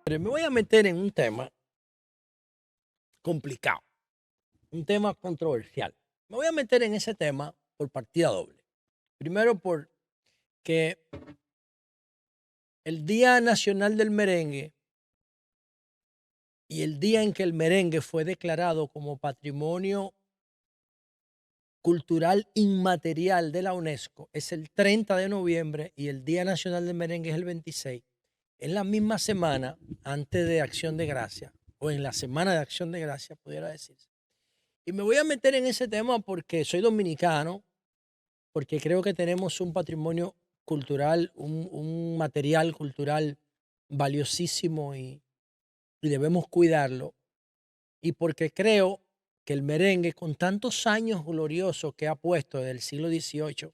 Me voy a meter en un tema complicado, un tema controversial. Me voy a meter en ese tema por partida doble. Primero porque el Día Nacional del Merengue y el día en que el merengue fue declarado como Patrimonio Cultural Inmaterial de la UNESCO es el 30 de noviembre y el Día Nacional del Merengue es el 26. Es la misma semana antes de Acción de Gracia, o en la semana de Acción de Gracia, pudiera decirse. Y me voy a meter en ese tema porque soy dominicano, porque creo que tenemos un patrimonio cultural, un material cultural valiosísimo y debemos cuidarlo. Y porque creo que el merengue, con tantos años gloriosos que ha puesto desde el siglo XVIII,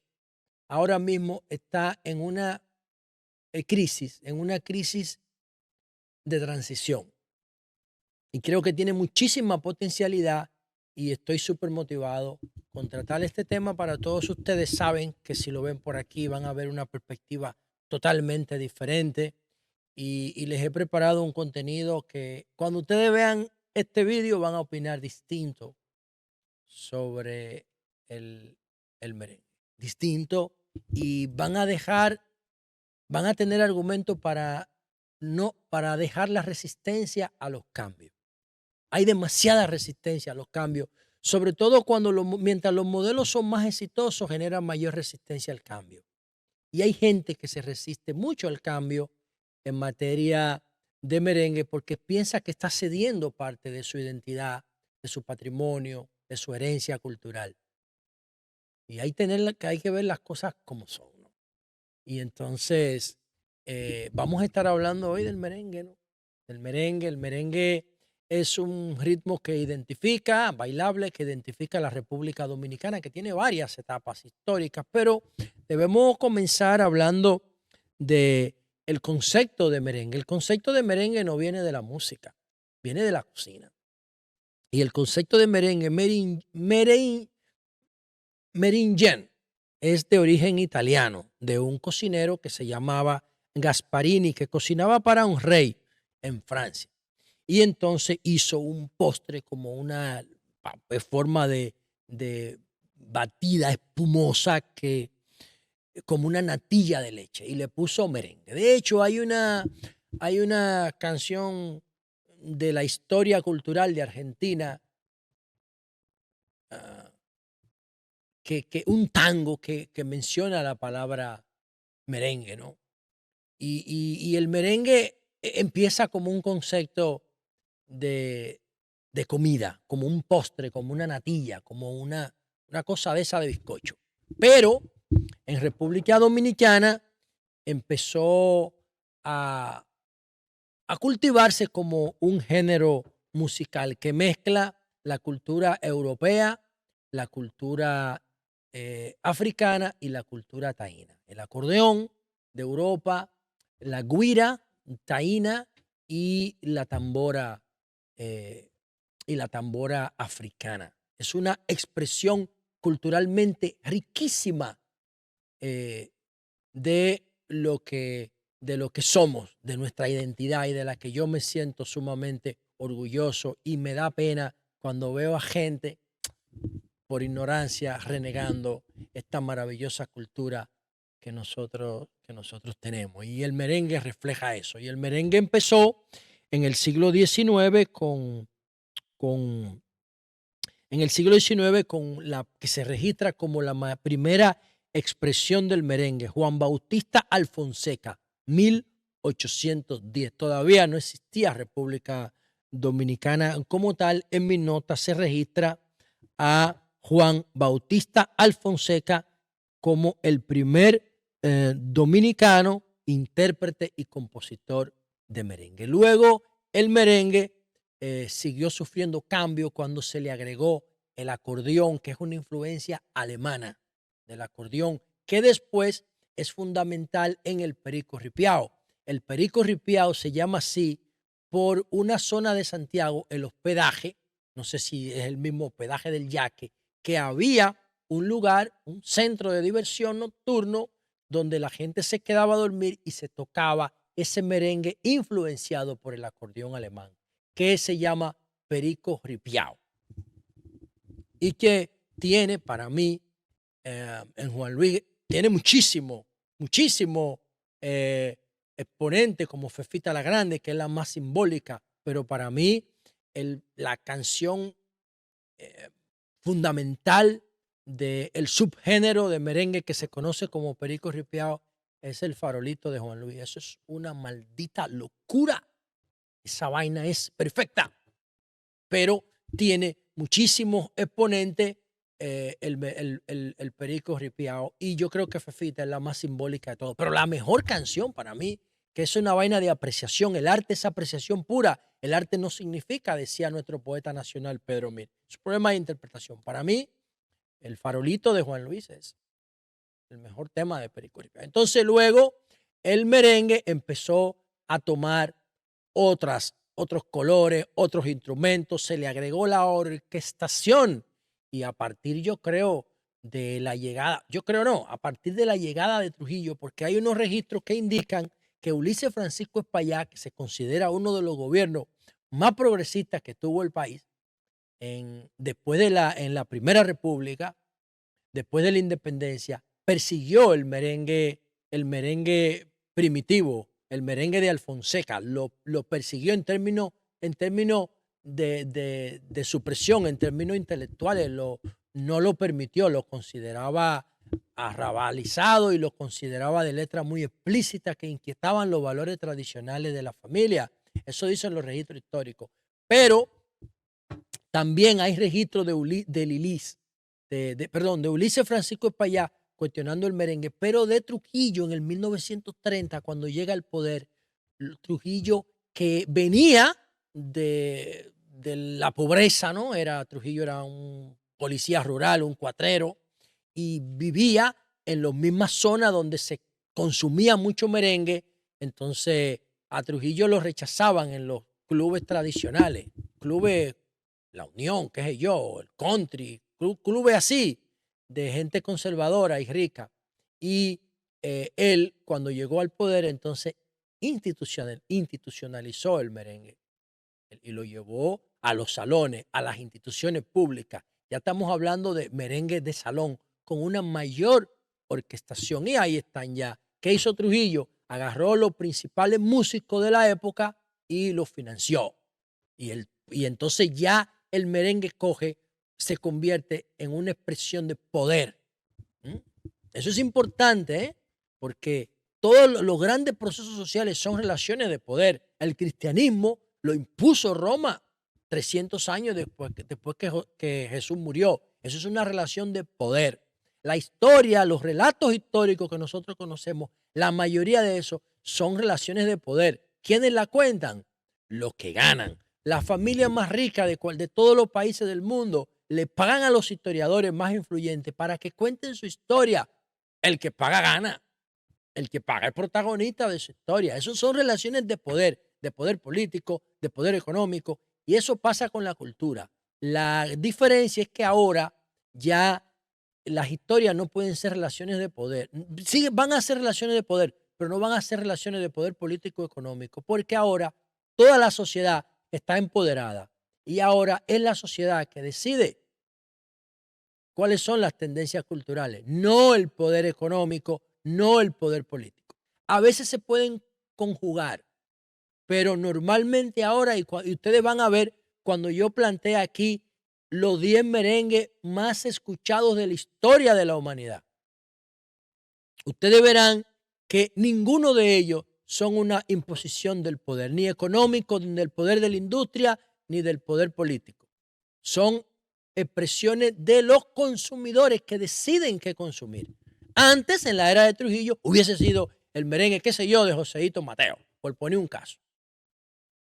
ahora mismo está en una en una crisis de transición. Y creo que tiene muchísima potencialidad y estoy súper motivado con tratar este tema para todos ustedes. Saben que si lo ven por aquí van a ver una perspectiva totalmente diferente y les he preparado un contenido que cuando ustedes vean este vídeo van a opinar distinto sobre el, el merengue. Distinto y van a tener argumentos para no, para dejar la resistencia a los cambios. Hay demasiada resistencia a los cambios, sobre todo mientras los modelos son más exitosos, generan mayor resistencia al cambio. Y hay gente que se resiste mucho al cambio en materia de merengue porque piensa que está cediendo parte de su identidad, de su patrimonio, de su herencia cultural. Y hay que ver las cosas como son, ¿no? Y entonces vamos a estar hablando hoy del merengue, ¿no? Del merengue. El merengue es un ritmo que identifica, bailable, que identifica a la República Dominicana, que tiene varias etapas históricas, pero debemos comenzar hablando de el concepto de merengue. El concepto de merengue no viene de la música, viene de la cocina. Y el concepto de merengue, meringien, es de origen italiano, de un cocinero que se llamaba Gasparini, que cocinaba para un rey en Francia. Y entonces hizo un postre como una forma de batida espumosa que como una natilla de leche y le puso merengue. De hecho, hay una canción de la historia cultural de Argentina, ah, que un tango que menciona la palabra merengue, ¿no? Y el merengue empieza como un concepto de, de comida, como un postre, como una natilla, como una cosa de esa de bizcocho. Pero en República Dominicana empezó a, a cultivarse como un género musical que mezcla la cultura europea, la cultura africana y la cultura taína. El acordeón de Europa, la guira taína eh, y la tambora africana. Es una expresión culturalmente riquísima eh, de de lo que somos, de nuestra identidad y de la que yo me siento sumamente orgulloso y me da pena cuando veo a gente por ignorancia renegando esta maravillosa cultura que nosotros tenemos. Y el merengue refleja eso. Y el merengue empezó en el siglo XIX con en el siglo XIX con la que se registra como la primera expresión del merengue, Juan Bautista Alfonseca, 1810. Todavía no existía República Dominicana como tal. En mi nota se registra a Juan Bautista Alfonseca como el primer dominicano, intérprete y compositor de merengue. Luego el merengue siguió sufriendo cambios cuando se le agregó el acordeón, que es una influencia alemana del acordeón, que después es fundamental en el perico ripiao. El perico ripiao se llama así por una zona de Santiago, el hospedaje, no sé si es el mismo hospedaje del Yaque, que había un lugar, un centro de diversión nocturno donde la gente se quedaba a dormir y se tocaba ese merengue influenciado por el acordeón alemán, que se llama Perico Ripiao, y que tiene para mí, en Juan Luis, tiene muchísimo exponente como Fefita la Grande, que es la más simbólica, pero para mí la canción eh, fundamental del subgénero de merengue que se conoce como Perico Ripiao es el Farolito de Juan Luis. Eso es una maldita locura. Esa vaina es perfecta, pero tiene muchísimos exponentes, el Perico Ripiao, y yo creo que Fefita es la más simbólica de todo. Pero la mejor canción para mí, que es una vaina de apreciación, el arte es apreciación pura. El arte no significa, decía nuestro poeta nacional Pedro Mir. Es un problema de interpretación. Para mí, el Farolito de Juan Luis es el mejor tema de Perico Ripiao. Entonces luego el merengue empezó a tomar otros colores, otros instrumentos, se le agregó la orquestación, y a partir, yo creo, de la llegada, yo creo no, a partir de la llegada de Trujillo, porque hay unos registros que indican que Ulises Francisco Espaillá, que se considera uno de los gobiernos más progresistas que tuvo el país, después de en la Primera República, después de la independencia, persiguió el merengue primitivo, el merengue de Alfonseca, lo persiguió en términos de supresión, en términos intelectuales, no lo permitió, lo consideraba arrabalizado y lo consideraba de letras muy explícitas que inquietaban los valores tradicionales de la familia. Eso dicen los registros históricos. Pero también hay registros de Ulises Francisco Espaillá cuestionando el merengue, pero de Trujillo en el 1930, cuando llega al poder, Trujillo, que venía de la pobreza, ¿no? Trujillo era un policía rural, un cuatrero, y vivía en las mismas zonas donde se consumía mucho merengue. Entonces a Trujillo lo rechazaban en los clubes tradicionales, clubes, La Unión, qué sé yo, el country, clubes así, de gente conservadora y rica. Y él, cuando llegó al poder, entonces institucionalizó el merengue y lo llevó a los salones, a las instituciones públicas. Ya estamos hablando de merengue de salón con una mayor orquestación. Y ahí están ya. ¿Qué hizo Trujillo? Agarró los principales músicos de la época y los financió. Y entonces ya el merengue se convierte en una expresión de poder. Eso es importante, ¿eh? Porque todos los grandes procesos sociales son relaciones de poder. El cristianismo lo impuso Roma 300 años después que Jesús murió. Eso es una relación de poder. La historia, los relatos históricos que nosotros conocemos, la mayoría de eso son relaciones de poder. ¿Quiénes la cuentan? Los que ganan. Las familias más ricas de todos los países del mundo le pagan a los historiadores más influyentes para que cuenten su historia. El que paga gana. El que paga es protagonista de su historia. Esas son relaciones de poder político, de poder económico, y eso pasa con la cultura. La diferencia es que ahora ya las historias no pueden ser relaciones de poder. Sí, van a ser relaciones de poder, pero no van a ser relaciones de poder político y económico, porque ahora toda la sociedad está empoderada y ahora es la sociedad que decide cuáles son las tendencias culturales, no el poder económico, no el poder político. A veces se pueden conjugar, pero normalmente ahora, y ustedes van a ver cuando yo plantee aquí los 10 merengues más escuchados de la historia de la humanidad, ustedes verán que ninguno de ellos son una imposición del poder, ni económico, ni del poder de la industria, ni del poder político. Son expresiones de los consumidores que deciden qué consumir. Antes, en la era de Trujillo, hubiese sido el merengue, qué sé yo, de Joseito Mateo, por poner un caso,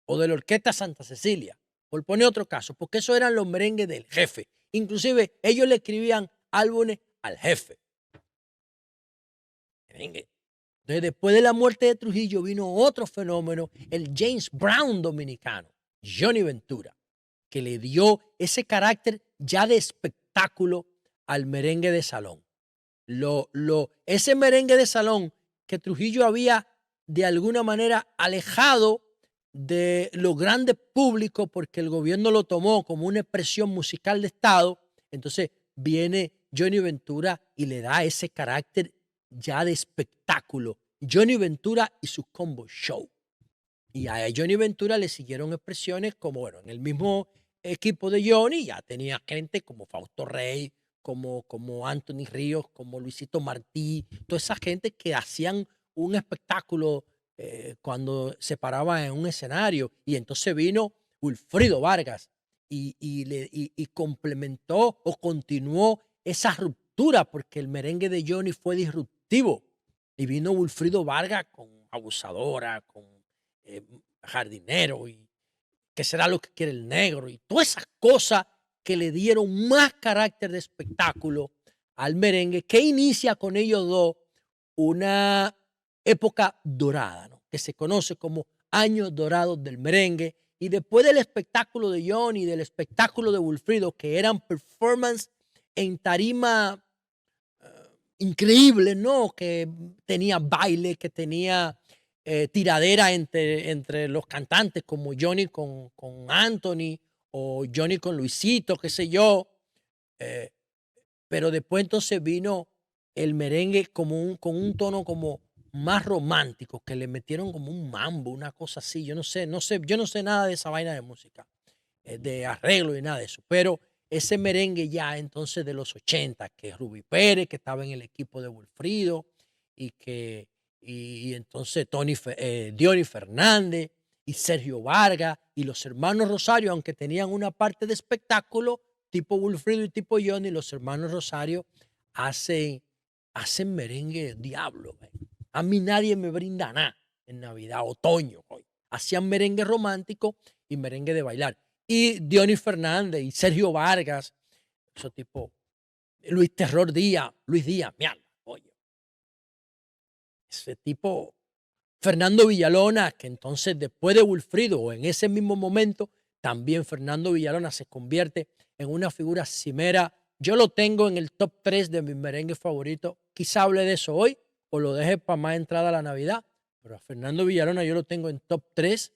o de la Orquesta Santa Cecilia, por poner otro caso, porque esos eran los merengues del jefe. Inclusive ellos le escribían álbumes al jefe. Merengue. Entonces, después de la muerte de Trujillo vino otro fenómeno, el James Brown dominicano, Johnny Ventura, que le dio ese carácter ya de espectáculo al merengue de salón. Ese merengue de salón que Trujillo había de alguna manera alejado de los grandes públicos porque el gobierno lo tomó como una expresión musical de Estado. Entonces viene Johnny Ventura y le da ese carácter ya de espectáculo. Johnny Ventura y su combo show. Y a Johnny Ventura le siguieron expresiones como, bueno, en el mismo equipo de Johnny ya tenía gente como Fausto Rey, como Anthony Ríos, como Luisito Martí, toda esa gente que hacían un espectáculo cuando se paraba en un escenario. Y entonces vino Wilfrido Vargas y complementó o continuó esa ruptura porque el merengue de Johnny fue disruptivo. Y vino Wilfrido Vargas con Abusadora, con eh, Jardinero y qué será lo que quiere el negro y todas esas cosas que le dieron más carácter de espectáculo al merengue, que inicia con ellos dos una época dorada, ¿no? Que se conoce como años dorados del merengue. Y después del espectáculo de Johnny, del espectáculo de Wilfrido, que eran performance en tarima increíble, ¿no? Que tenía baile, que tenía tiradera entre los cantantes, como Johnny con Anthony o Johnny con Luisito, qué sé yo. Eh, pero después entonces vino el merengue con un tono como más romántico, que le metieron como un mambo, una cosa así. Yo no sé, yo no sé nada de esa vaina de música, de arreglo y nada de eso. Pero ese merengue ya entonces de los 80, que Rubí Pérez, que estaba en el equipo de Wilfrido, y entonces Diony Fernández y Sergio Vargas y los hermanos Rosario, aunque tenían una parte de espectáculo, tipo Wilfrido y tipo Johnny, los hermanos Rosario hacen, hacen merengue diablo. A mí nadie me brinda nada en Navidad, otoño. Hoy. Hacían merengue romántico y merengue de bailar. Y Diony Fernández y Sergio Vargas, esos tipo Luis Terror Díaz, Luis Díaz, mi alma, oye. Ese tipo, Fernando Villalona, que entonces después de Wilfrido, o en ese mismo momento, también Fernando Villalona se convierte en una figura cimera. Yo lo tengo en el top 3 de mis merengues favoritos. Quizá hable de eso hoy o lo deje para más entrada a la Navidad, pero a Fernando Villalona yo lo tengo en top 3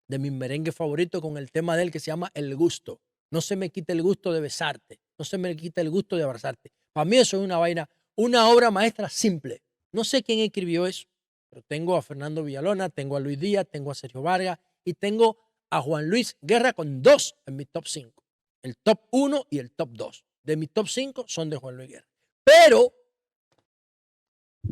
de mis merengues favoritos con el tema de él que se llama El Gusto. No se me quita el gusto de besarte, no se me quita el gusto de abrazarte. Para mí eso es una vaina, una obra maestra simple. No sé quién escribió eso, pero tengo a Fernando Villalona, tengo a Luis Díaz, tengo a Sergio Vargas y tengo a Juan Luis Guerra con 2 en mi top 5. El top 1 y el top 2. De mi top 5 son de Juan Luis Guerra. Pero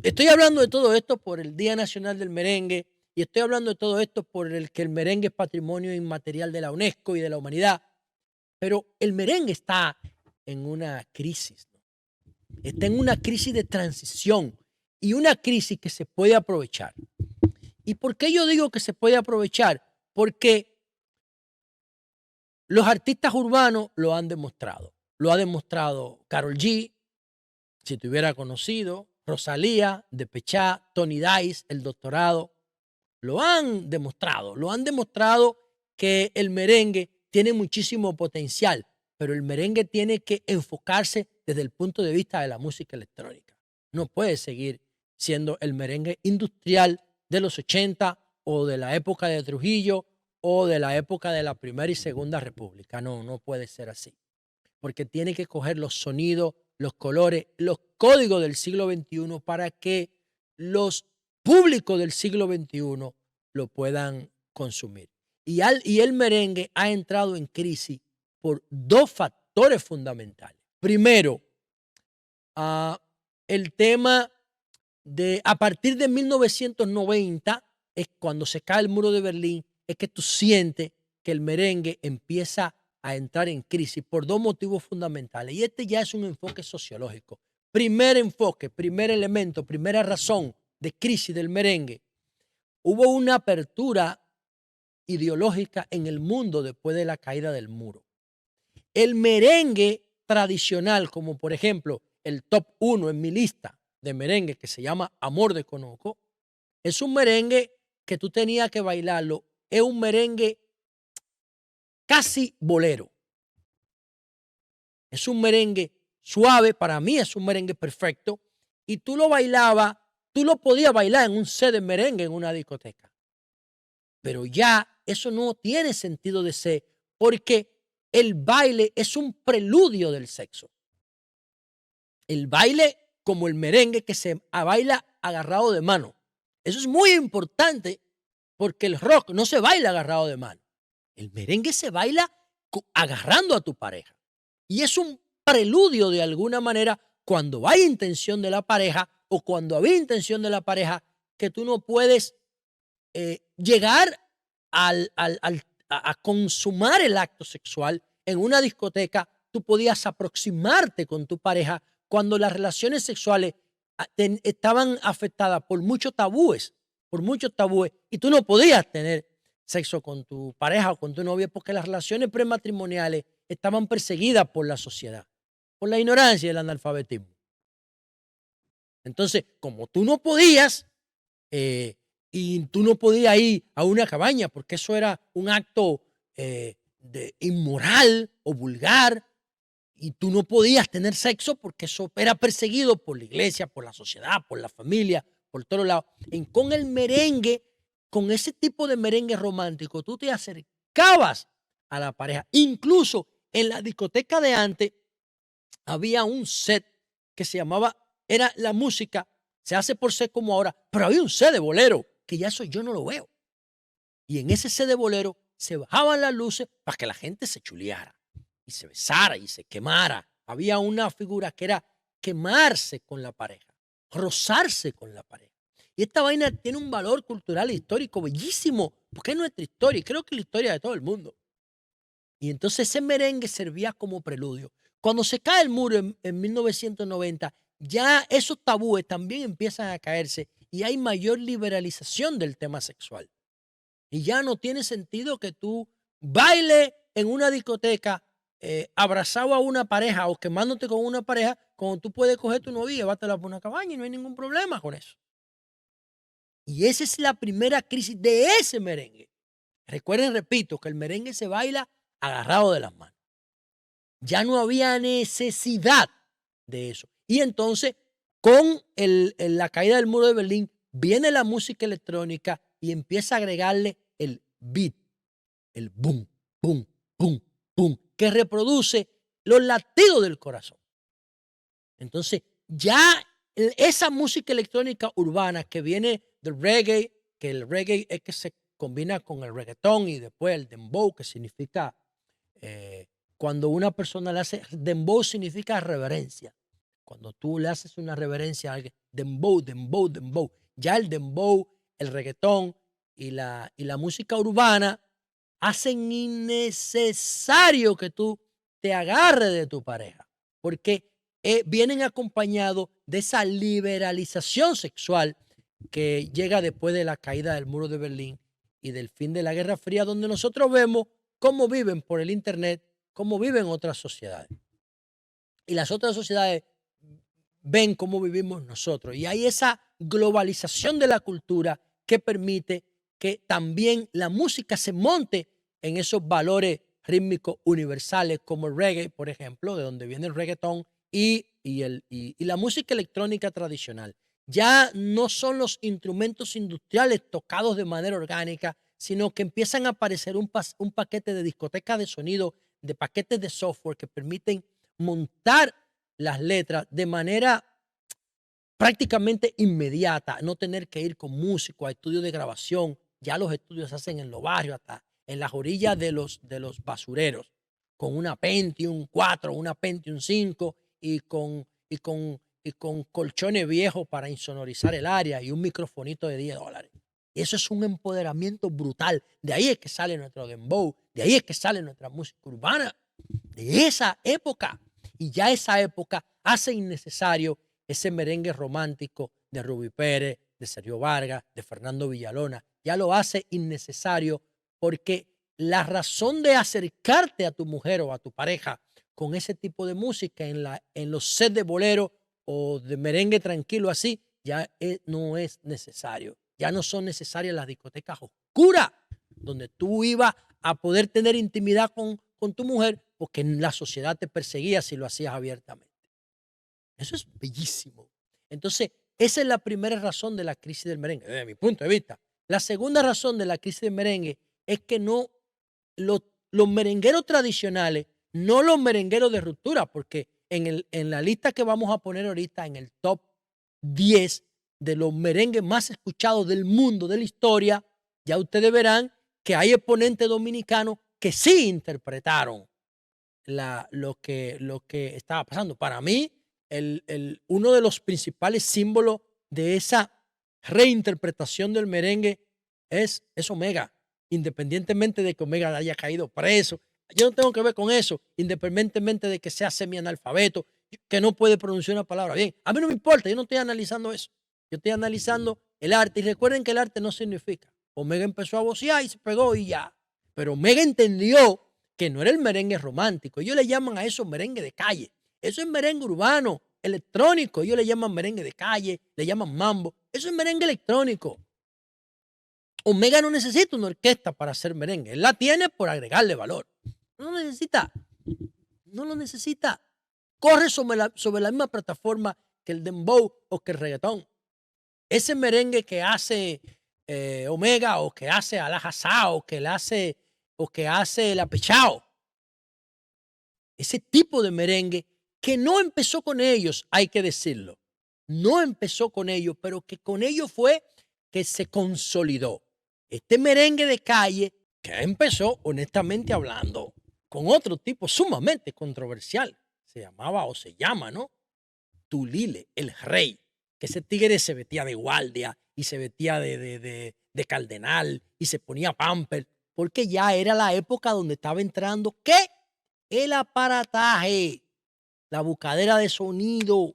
estoy hablando de todo esto por el Día Nacional del Merengue y estoy hablando de todo esto por el que el merengue es patrimonio inmaterial de la UNESCO y de la humanidad. Pero el merengue está en una crisis, ¿no? Está en una crisis de transición y una crisis que se puede aprovechar. ¿Y por qué yo digo que se puede aprovechar? Porque los artistas urbanos lo han demostrado. Lo ha demostrado Karol G, si te hubiera conocido, Rosalía, Despechá, Tony Dice, El Doctorado. Lo han demostrado que el merengue tiene muchísimo potencial, pero el merengue tiene que enfocarse desde el punto de vista de la música electrónica. No puede seguir siendo el merengue industrial de los 80 o de la época de Trujillo o de la época de la Primera y Segunda República. No, no puede ser así, porque tiene que coger los sonidos, los colores, los códigos del siglo XXI para que los públicos del siglo XXI lo puedan consumir. Y el merengue ha entrado en crisis por dos factores fundamentales. Primero, el tema de a partir de 1990, es cuando se cae el muro de Berlín, es que tú sientes que el merengue empieza a entrar en crisis por dos motivos fundamentales. Y este ya es un enfoque sociológico. Primer enfoque, primer elemento, primera razón de crisis del merengue. Hubo una apertura ideológica en el mundo después de la caída del muro. El merengue tradicional, como por ejemplo el top 1 en mi lista de merengue que se llama Amor de Conoco, es un merengue que tú tenías que bailarlo. Es un merengue casi bolero. Es un merengue suave, para mí es un merengue perfecto, y tú lo bailabas tú lo podías bailar en un set de merengue en una discoteca. Pero ya eso no tiene sentido de ser, porque el baile es un preludio del sexo. El baile como el merengue que se baila agarrado de mano. Eso es muy importante porque el rock no se baila agarrado de mano. El merengue se baila agarrando a tu pareja. Y es un preludio de alguna manera cuando hay intención de la pareja o cuando había intención de la pareja que tú no puedes llegar a consumar el acto sexual en una discoteca. Tú podías aproximarte con tu pareja cuando las relaciones sexuales estaban afectadas por muchos tabúes, y tú no podías tener sexo con tu pareja o con tu novia porque las relaciones prematrimoniales estaban perseguidas por la sociedad, por la ignorancia y el analfabetismo. Entonces, como tú no podías, y tú no podías ir a una cabaña porque eso era un acto inmoral o vulgar, y tú no podías tener sexo porque eso era perseguido por la iglesia, por la sociedad, por la familia, por todos lados. Con el merengue, con ese tipo de merengue romántico, tú te acercabas a la pareja. Incluso en la discoteca de antes había un set que se llamaba, era la música, se hace por set como ahora, pero había un set de bolero, que ya eso yo no lo veo. Y en ese set de bolero se bajaban las luces para que la gente se chuleara y se besara y se quemara. Había una figura que era quemarse con la pareja, rozarse con la pareja. Y esta vaina tiene un valor cultural e histórico bellísimo, porque es nuestra historia y creo que es la historia de todo el mundo. Y entonces ese merengue servía como preludio. Cuando se cae el muro en 1990, ya esos tabúes también empiezan a caerse y hay mayor liberalización del tema sexual. Y ya no tiene sentido que tú bailes en una discoteca abrazado a una pareja o quemándote con una pareja cuando tú puedes coger tu novia y llevártela por una cabaña y no hay ningún problema con eso. Y esa es la primera crisis de ese merengue. Recuerden, repito, que el merengue se baila agarrado de las manos. Ya no había necesidad de eso. Y entonces, con la caída del muro de Berlín, viene la música electrónica y empieza a agregarle el beat, el boom, boom, boom, boom, que reproduce los latidos del corazón. Entonces, ya esa música electrónica urbana que viene del reggae, que el reggae es que se combina con el reggaetón y después el dembow, que significa, cuando una persona le hace, dembow significa reverencia. Cuando tú le haces una reverencia a alguien, dembow, dembow, dembow. Ya el dembow, el reggaetón y la música urbana hacen innecesario que tú te agarres de tu pareja, porque vienen acompañados de esa liberalización sexual que llega después de la caída del muro de Berlín y del fin de la Guerra Fría, donde nosotros vemos cómo viven por el Internet, cómo viven otras sociedades. Y las otras sociedades ven cómo vivimos nosotros. Y hay esa globalización de la cultura que permite que también la música se monte en esos valores rítmicos universales como el reggae, por ejemplo, de donde viene el reggaetón y la música electrónica tradicional. Ya no son los instrumentos industriales tocados de manera orgánica, sino que empiezan a aparecer un paquete de discotecas de sonido, de paquetes de software que permiten montar las letras de manera prácticamente inmediata, no tener que ir con músicos a estudios de grabación. Ya los estudios se hacen en los barrios, hasta en las orillas de los basureros, con una Pentium 4, una Pentium 5 y con colchones viejos para insonorizar el área y un microfonito de $10. Y eso es un empoderamiento brutal. De ahí es que sale nuestro dembow, de ahí es que sale nuestra música urbana, de esa época. Y ya esa época hace innecesario ese merengue romántico de Rubí Pérez, de Sergio Vargas, de Fernando Villalona. Ya lo hace innecesario porque la razón de acercarte a tu mujer o a tu pareja con ese tipo de música en los sets de bolero o de merengue tranquilo así, ya no es necesario. Ya no son necesarias las discotecas oscuras donde tú ibas a poder tener intimidad con tu mujer porque la sociedad te perseguía si lo hacías abiertamente. Eso es bellísimo. Entonces, esa es la primera razón de la crisis del merengue, desde mi punto de vista. La segunda razón de la crisis del merengue es que no los merengueros tradicionales, no los merengueros de ruptura, porque en la lista que vamos a poner ahorita, en el top 10 de los merengues más escuchados del mundo, de la historia, ya ustedes verán que hay exponentes dominicanos que sí interpretaron lo que estaba pasando. Para mí, uno de los principales símbolos de esa reinterpretación del merengue es Omega, independientemente de que Omega haya caído preso. Yo no tengo que ver con eso, independientemente de que sea semianalfabeto, que no puede pronunciar una palabra bien. A mí no me importa, yo no estoy analizando eso. Yo estoy analizando el arte. Y recuerden que el arte no significa. Omega empezó a vocear y se pegó y ya. Pero Omega entendió que no era el merengue romántico. Ellos le llaman a eso merengue de calle. Eso es merengue urbano, electrónico. Ellos le llaman merengue de calle, le llaman mambo. Eso es merengue electrónico. Omega no necesita una orquesta para hacer merengue. Él la tiene por agregarle valor. No lo necesita. No lo necesita. Corre sobre la misma plataforma que el dembow o que el reggaetón. Ese merengue que hace Omega o que hace Alajazá o que hace el apechao. Ese tipo de merengue que no empezó con ellos, hay que decirlo. No empezó con ellos, pero que con ellos fue que se consolidó. Este merengue de calle que empezó, honestamente hablando, con otro tipo sumamente controversial. Se llamaba o se llama, ¿no? Tulile, el rey. Que ese tigre se vestía de guardia y se vestía de cardenal y se ponía pamper, porque ya era la época donde estaba entrando, ¿qué? El aparataje, la buscadera de sonido.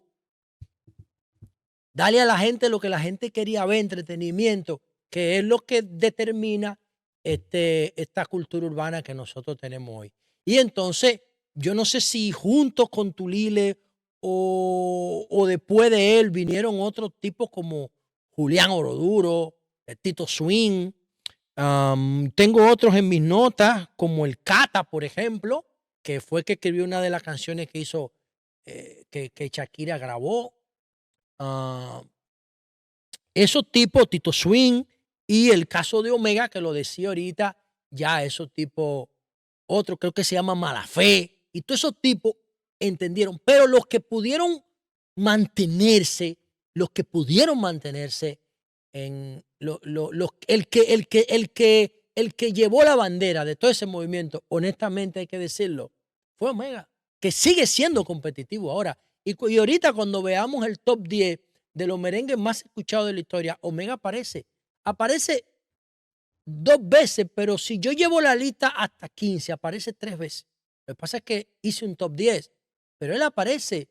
Dale a la gente lo que la gente quería ver, entretenimiento, que es lo que determina esta cultura urbana que nosotros tenemos hoy. Y entonces, yo no sé si juntos con Tulile o después de él vinieron otros tipos como Julián Oroduro, Tito Swing. Tengo otros en mis notas, como el Cata, por ejemplo, que fue que escribió una de las canciones que hizo, que Shakira grabó. Esos tipos, Tito Swing y el caso de Omega, que lo decía ahorita, ya esos tipos, otro creo que se llama Malafé, y todos esos tipos entendieron, pero los que pudieron mantenerse, el que llevó la bandera de todo ese movimiento, honestamente hay que decirlo, fue Omega, que sigue siendo competitivo ahora. Y ahorita cuando veamos el top 10 de los merengues más escuchados de la historia, Omega aparece 2 veces, pero si yo llevo la lista hasta 15, aparece 3 veces. Lo que pasa es que hice un top 10, pero él aparece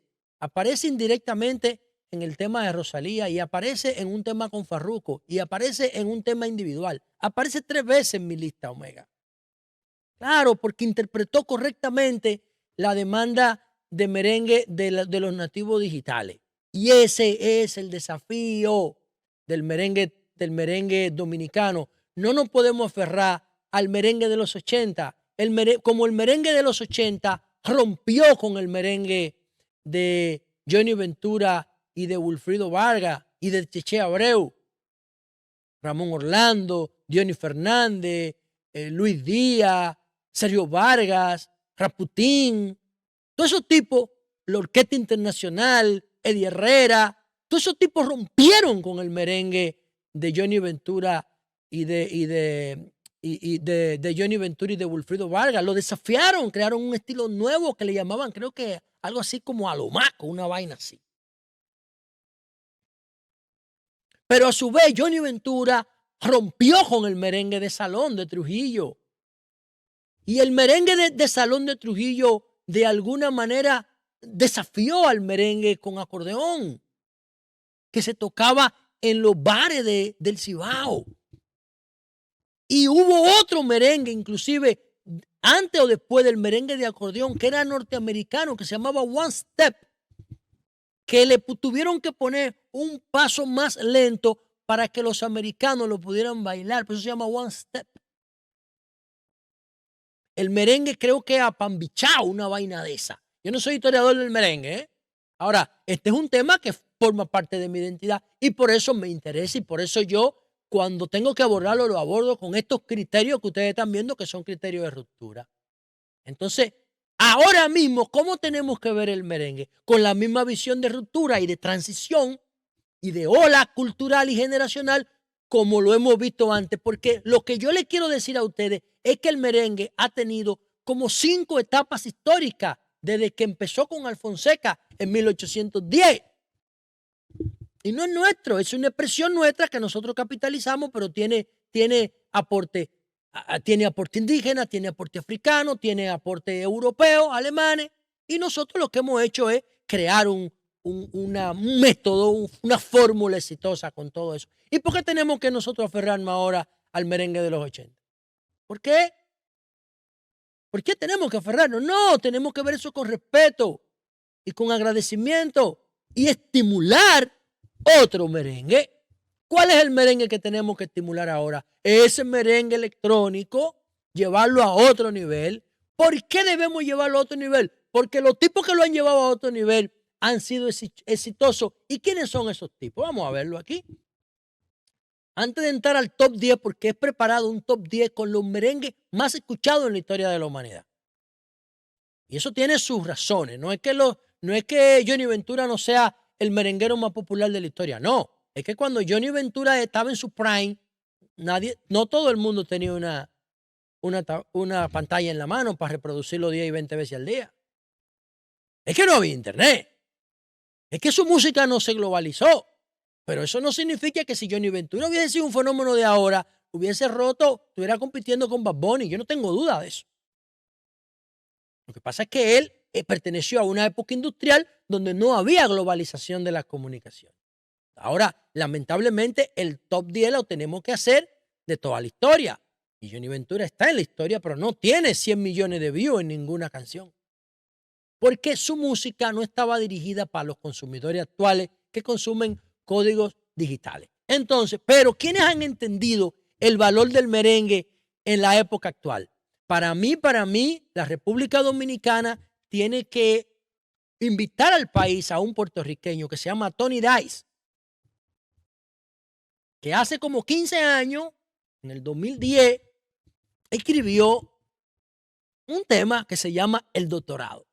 indirectamente en el tema de Rosalía y aparece en un tema con Farruko y aparece en un tema individual. Aparece 3 veces en mi lista Omega. Claro, porque interpretó correctamente la demanda de merengue de los nativos digitales. Y ese es el desafío del merengue dominicano. No nos podemos aferrar al merengue de los 80. Como el merengue de los 80 rompió con el merengue de Johnny Ventura y de Wilfrido Vargas y de Cheche Abreu, Ramón Orlando, Diony Fernández, Luis Díaz, Sergio Vargas, Raputín, todos esos tipos, la Orquesta Internacional, Eddie Herrera, todos esos tipos rompieron con el merengue de Johnny Ventura y de Johnny Ventura y de Wilfrido Vargas. Lo desafiaron, crearon un estilo nuevo que le llamaban, creo que algo así como alomaco, una vaina así. Pero a su vez Johnny Ventura rompió con el merengue de salón de Trujillo. Y el merengue de salón de Trujillo de alguna manera desafió al merengue con acordeón que se tocaba en los bares del Cibao. Y hubo otro merengue, inclusive antes o después del merengue de acordeón, que era norteamericano, que se llamaba One Step, que le tuvieron que poner un paso más lento para que los americanos lo pudieran bailar. Por eso se llama One Step. El merengue creo que apambichao, una vaina de esa. Yo no soy historiador del merengue, ¿eh? Ahora, este es un tema que forma parte de mi identidad y por eso me interesa y por eso yo cuando tengo que abordarlo lo abordo con estos criterios que ustedes están viendo que son criterios de ruptura. Entonces, ahora mismo, ¿cómo tenemos que ver el merengue? Con la misma visión de ruptura y de transición y de ola cultural y generacional como lo hemos visto antes, porque lo que yo les quiero decir a ustedes es que el merengue ha tenido como 5 etapas históricas desde que empezó con Alfonseca en 1810. Y no es nuestro, es una expresión nuestra que nosotros capitalizamos, pero tiene aporte indígena, tiene aporte africano, tiene aporte europeo, alemanes, y nosotros lo que hemos hecho es crear un método, una fórmula exitosa con todo eso. ¿Y por qué tenemos que nosotros aferrarnos ahora al merengue de los 80? ¿Por qué? ¿Por qué tenemos que aferrarnos? No, tenemos que ver eso con respeto y con agradecimiento y estimular otro merengue. ¿Cuál es el merengue que tenemos que estimular ahora? Ese merengue electrónico, llevarlo a otro nivel. ¿Por qué debemos llevarlo a otro nivel? Porque los tipos que lo han llevado a otro nivel han sido exitosos. ¿Y quiénes son esos tipos? Vamos a verlo aquí. Antes de entrar al top 10, porque he preparado un top 10 con los merengues más escuchados en la historia de la humanidad. Y eso tiene sus razones. No es que Johnny Ventura no sea el merenguero más popular de la historia. No, es que cuando Johnny Ventura estaba en su prime, no todo el mundo tenía una pantalla en la mano para reproducirlo 10 y 20 veces al día. Es que no había internet. Es que su música no se globalizó. Pero eso no significa que si Johnny Ventura hubiese sido un fenómeno de ahora, hubiese roto, estuviera compitiendo con Bad Bunny. Yo no tengo duda de eso. Lo que pasa es que él perteneció a una época industrial donde no había globalización de las comunicaciones. Ahora, lamentablemente, el top 10 lo tenemos que hacer de toda la historia. Y Johnny Ventura está en la historia, pero no tiene 100 millones de views en ninguna canción. Porque su música no estaba dirigida para los consumidores actuales que consumen códigos digitales. Entonces, pero ¿quiénes han entendido el valor del merengue en la época actual? Para mí, la República Dominicana tiene que invitar al país a un puertorriqueño que se llama Tony Dice, que hace como 15 años, en el 2010, escribió un tema que se llama El Doctorado.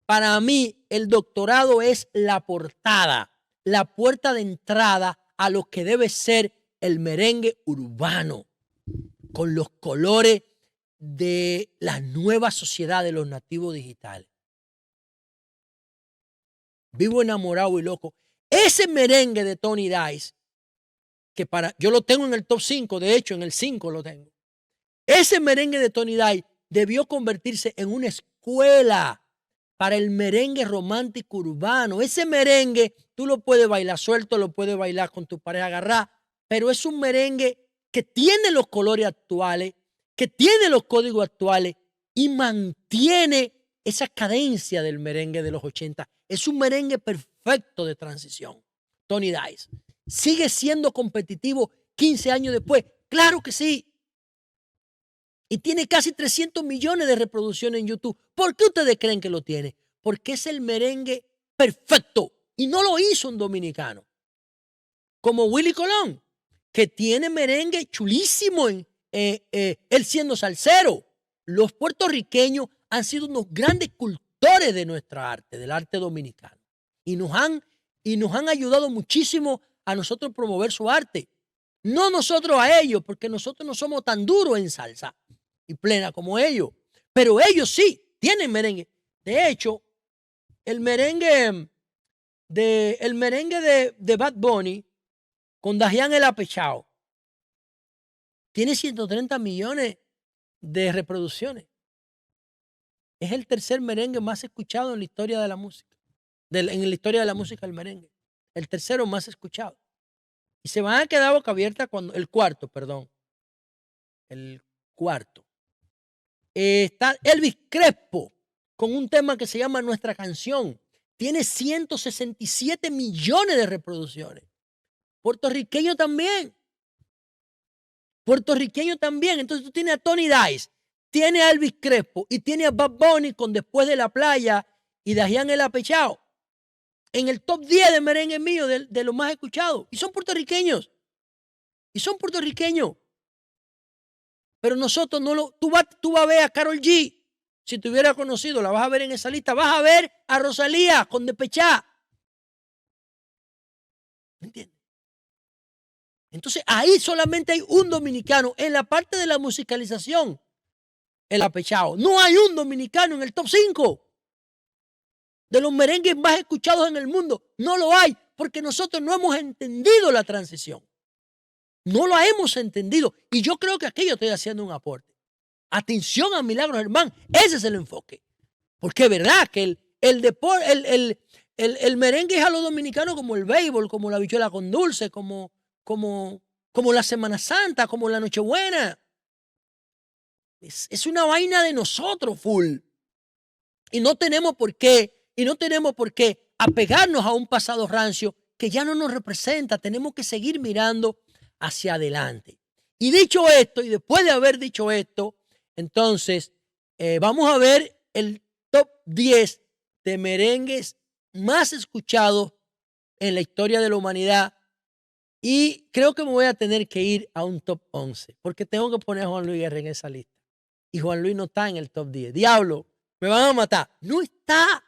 Para mí, el doctorado es la portada, la puerta de entrada a lo que debe ser el merengue urbano, con los colores de la nueva sociedad de los nativos digitales. Vivo enamorado y loco. Ese merengue de Tony Dice, que yo lo tengo en el top 5, de hecho en el 5 lo tengo. Ese merengue de Tony Dice debió convertirse en una escuela para el merengue romántico urbano. Ese merengue tú lo puedes bailar suelto, lo puedes bailar con tu pareja agarrada, pero es un merengue que tiene los colores actuales, que tiene los códigos actuales y mantiene esa cadencia del merengue de los 80. Es un merengue perfecto de transición. Tony Dice sigue siendo competitivo 15 años después. Claro que sí. Y tiene casi 300 millones de reproducciones en YouTube. ¿Por qué ustedes creen que lo tiene? Porque es el merengue perfecto. Y no lo hizo un dominicano. Como Willy Colón, que tiene merengue chulísimo, él siendo salsero. Los puertorriqueños han sido unos grandes cultores de nuestra arte, del arte dominicano. Y nos han ayudado muchísimo a nosotros promover su arte. No nosotros a ellos, porque nosotros no somos tan duros en salsa y plena como ellos. Pero ellos sí tienen merengue. De hecho, el merengue de Bad Bunny con Dajian el Apechao tiene 130 millones de reproducciones. Es el tercer merengue más escuchado en la historia de la música. En la historia de la música del merengue. El tercero más escuchado. Y se van a quedar boca abierta cuando. El cuarto. Está Elvis Crespo con un tema que se llama Nuestra Canción. Tiene 167 millones de reproducciones. Puertorriqueño también. Entonces tú tienes a Tony Dice, tienes a Elvis Crespo y tienes a Bad Bunny con Después de la Playa y Dajian el Apechao. en el top 10 de merengue mío, de los más escuchados. Y son puertorriqueños. Pero nosotros no lo... Tú vas a ver a Karol G. Si te hubiera conocido, la vas a ver en esa lista. Vas a ver a Rosalía con Despechá. ¿Me entiendes? Entonces, ahí solamente hay un dominicano en la parte de la musicalización, el apechado. No hay un dominicano en el top 5 de los merengues más escuchados en el mundo. No lo hay, porque nosotros no hemos entendido la transición. No la hemos entendido. Y yo creo que aquí yo estoy haciendo un aporte. Atención a Milagros Germán. Ese es el enfoque. Porque es verdad que el merengue es a los dominicanos como el béisbol, como la habichuela con dulce, como la Semana Santa, como la Nochebuena. Es una vaina de nosotros, full. Y no tenemos por qué apegarnos a un pasado rancio que ya no nos representa. Tenemos que seguir mirando hacia adelante. Y dicho esto, y después de haber dicho esto, entonces vamos a ver el top 10 de merengues más escuchados en la historia de la humanidad. Y creo que me voy a tener que ir a un top 11, porque tengo que poner a Juan Luis Guerra en esa lista. Y Juan Luis no está en el top 10. Diablo, me van a matar. No está.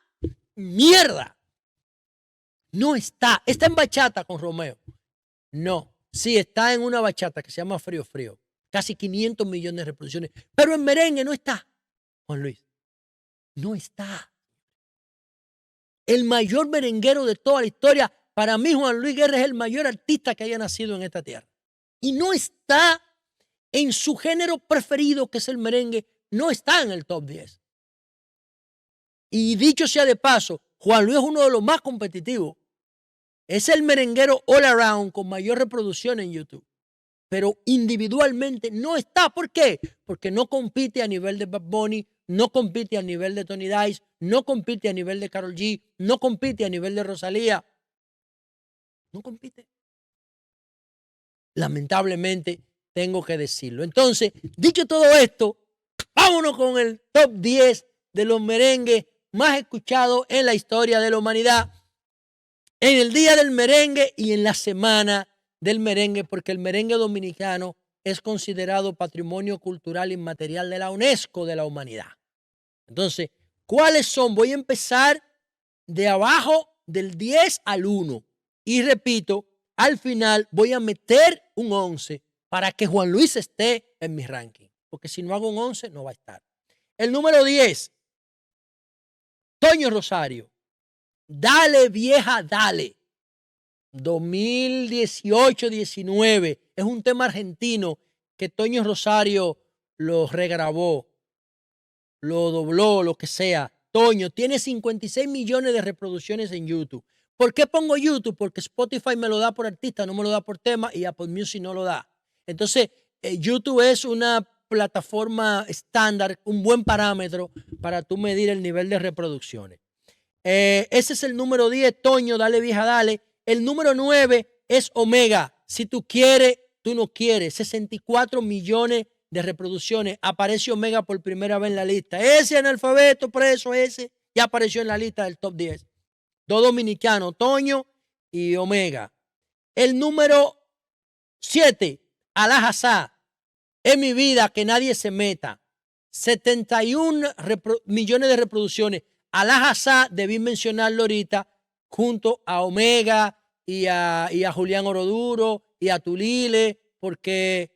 Mierda. No está. Está en bachata con Romeo. No. Sí, está en una bachata que se llama Frío Frío. Casi 500 millones de reproducciones. Pero en merengue no está. Juan Luis. No está. El mayor merenguero de toda la historia. Para mí, Juan Luis Guerra es el mayor artista que haya nacido en esta tierra. Y no está en su género preferido, que es el merengue. No está en el top 10. Y dicho sea de paso, Juan Luis es uno de los más competitivos. Es el merenguero all around con mayor reproducción en YouTube. Pero individualmente no está. ¿Por qué? Porque no compite a nivel de Bad Bunny, no compite a nivel de Tony Dice, no compite a nivel de Karol G, no compite a nivel de Rosalía. No compite. Lamentablemente tengo que decirlo. Entonces, dicho todo esto, vámonos con el top 10 de los merengues más escuchados en la historia de la humanidad, en el Día del Merengue y en la Semana del Merengue, porque el merengue dominicano es considerado Patrimonio Cultural Inmaterial de la UNESCO de la humanidad. Entonces, ¿cuáles son? Voy a empezar de abajo del 10 al 1. Y repito, al final voy a meter un 11 para que Juan Luis esté en mi ranking. Porque si no hago un 11, no va a estar. El número 10, Toño Rosario. Dale, vieja, dale. 2018-19. Es un tema argentino que Toño Rosario lo regrabó, lo dobló, lo que sea. Toño tiene 56 millones de reproducciones en YouTube. ¿Por qué pongo YouTube? Porque Spotify me lo da por artista, no me lo da por tema, y Apple Music no lo da. Entonces, YouTube es una plataforma estándar, un buen parámetro para tú medir el nivel de reproducciones. Ese es el número 10, Toño, dale vieja, dale. El número 9 es Omega. Si tú quieres, tú no quieres. 64 millones de reproducciones. Aparece Omega por primera vez en la lista. Ese analfabeto preso, ese ya apareció en la lista del top 10. Dos dominicanos, Toño y Omega. El número 7, Alajazá. En mi vida, que nadie se meta. 71 millones de reproducciones. Alajazá, debí mencionarlo ahorita, junto a Omega y a Julián Oroduro y a Tulile, porque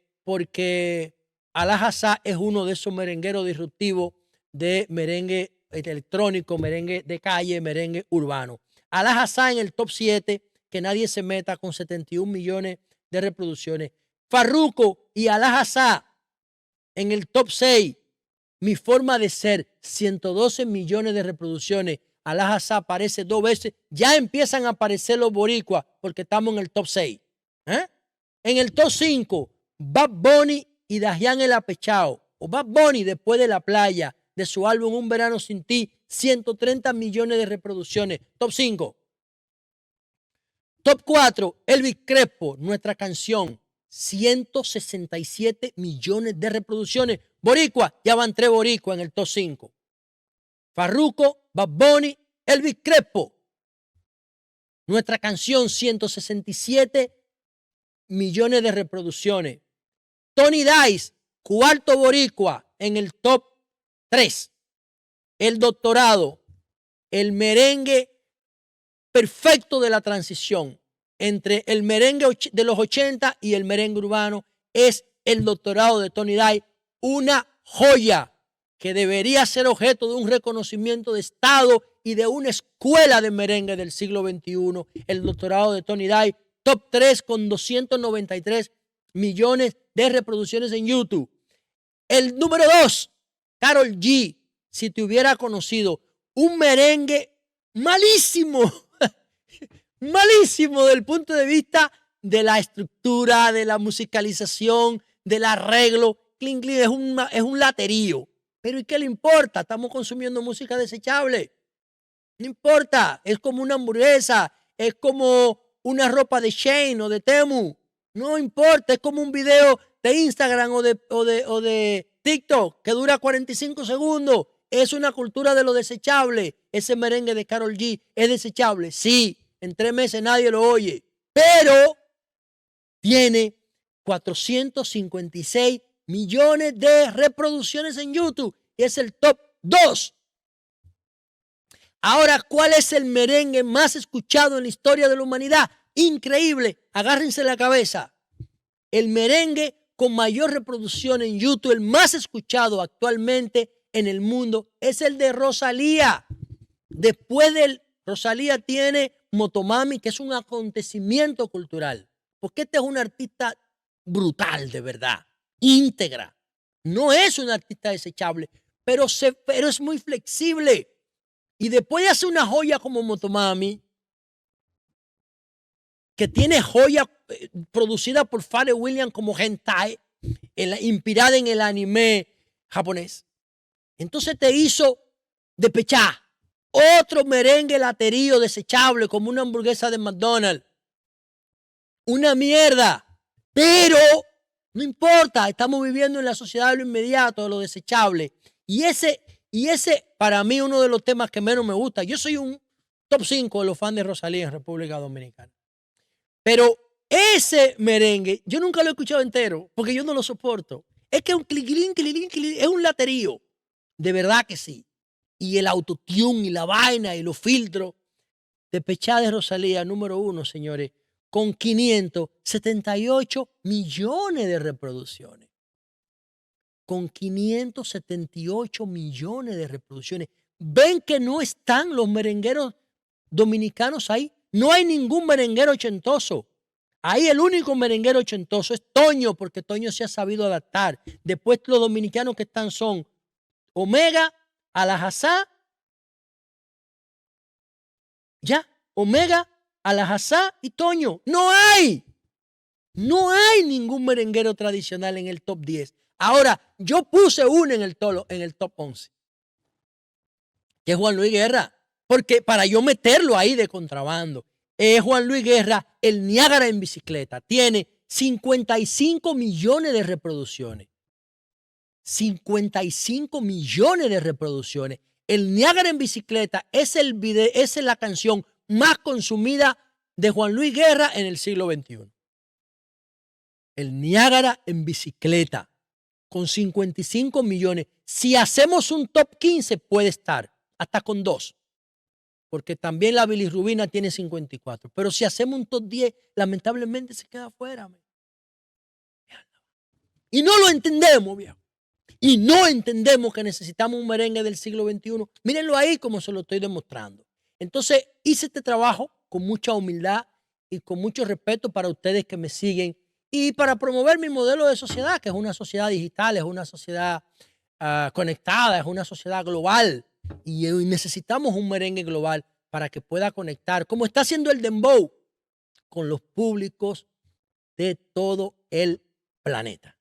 Alajazá es uno de esos merengueros disruptivos de merengue electrónico, merengue de calle, merengue urbano. Alajazá en el top 7, que nadie se meta, con 71 millones de reproducciones. Farruko y Alajazá en el top 6. Mi forma de ser, 112 millones de reproducciones. Alajazá aparece 2 veces. Ya empiezan a aparecer los boricuas porque estamos en el top 6. En el top 5, Bad Bunny y Dajian el Apechao. O Bad Bunny después de La Playa, de su álbum Un Verano Sin Ti, 130 millones de reproducciones. Top 5. Top 4, Elvis Crespo, Nuestra Canción. 167 millones de reproducciones. Boricua, ya van 3 boricuas en el top 5. Farruko, Bad Bunny, Elvis Crespo. Nuestra canción, 167 millones de reproducciones. Tony Dice, cuarto boricua en el top 3. El doctorado, el merengue perfecto de la transición entre el merengue de los 80 y el merengue urbano, es el doctorado de Tony Dice, una joya que debería ser objeto de un reconocimiento de Estado y de una escuela de merengue del siglo XXI. El doctorado de Tony Dice, top 3 con 293 millones de reproducciones en YouTube. El número 2, Karol G, si te hubiera conocido, un merengue malísimo, malísimo desde el punto de vista de la estructura, de la musicalización, del arreglo. Clean, clean, es un laterío. Pero ¿y qué le importa? Estamos consumiendo música desechable. No importa, es como una hamburguesa, es como una ropa de Shein o de Temu. No importa, es como un video de Instagram o de TikTok que dura 45 segundos. Es una cultura de lo desechable. Ese merengue de Karol G es desechable. Sí, en 3 meses nadie lo oye, pero tiene 456 millones de reproducciones en YouTube y es el top 2. Ahora, ¿cuál es el merengue más escuchado en la historia de la humanidad? Increíble, agárrense la cabeza. El merengue con mayor reproducción en YouTube, el más escuchado actualmente en el mundo, es el de Rosalía. Después de Rosalía tiene Motomami, que es un acontecimiento cultural, porque este es un artista brutal, de verdad, íntegra. No es un artista desechable, pero es muy flexible. Y después de hacer una joya como Motomami, que tiene joya producida por Pharrell Williams como hentai, inspirada en el anime japonés. Entonces te hizo Despechá, otro merengue laterío desechable como una hamburguesa de McDonald's. Una mierda, pero no importa, estamos viviendo en la sociedad de lo inmediato, de lo desechable. Y ese para mí uno de los temas que menos me gusta. Yo soy un top 5 de los fans de Rosalía en República Dominicana. Pero ese merengue, yo nunca lo he escuchado entero, porque yo no lo soporto. Es que es un cliquilín, es un laterío. De verdad que sí. Y el autotune y la vaina y los filtros. Despechá de Rosalía, número 1, señores, con 578 millones de reproducciones. Con 578 millones de reproducciones. ¿Ven que no están los merengueros dominicanos ahí? No hay ningún merenguero ochentoso. Ahí el único merenguero ochentoso es Toño, porque Toño se ha sabido adaptar. Después los dominicanos que están son Omega, Alajazá, ya, Omega, Alajazá y Toño. No hay ningún merenguero tradicional en el top 10. Ahora, yo puse uno en el top 11, que es Juan Luis Guerra, porque para yo meterlo ahí de contrabando, es Juan Luis Guerra, el Niágara en bicicleta. Tiene 55 millones de reproducciones. 55 millones de reproducciones. El Niágara en bicicleta es la canción más consumida de Juan Luis Guerra en el siglo XXI. El Niágara en bicicleta, con 55 millones. Si hacemos un top 15, puede estar hasta con 2. Porque también la bilirrubina tiene 54. Pero si hacemos un top 10, lamentablemente se queda afuera. Y no lo entendemos, viejo. Y no entendemos que necesitamos un merengue del siglo XXI. Mírenlo ahí como se lo estoy demostrando. Entonces, hice este trabajo con mucha humildad y con mucho respeto para ustedes que me siguen y para promover mi modelo de sociedad, que es una sociedad digital, es una sociedad conectada, es una sociedad global. Y necesitamos un merengue global para que pueda conectar, como está haciendo el dembow, con los públicos de todo el planeta.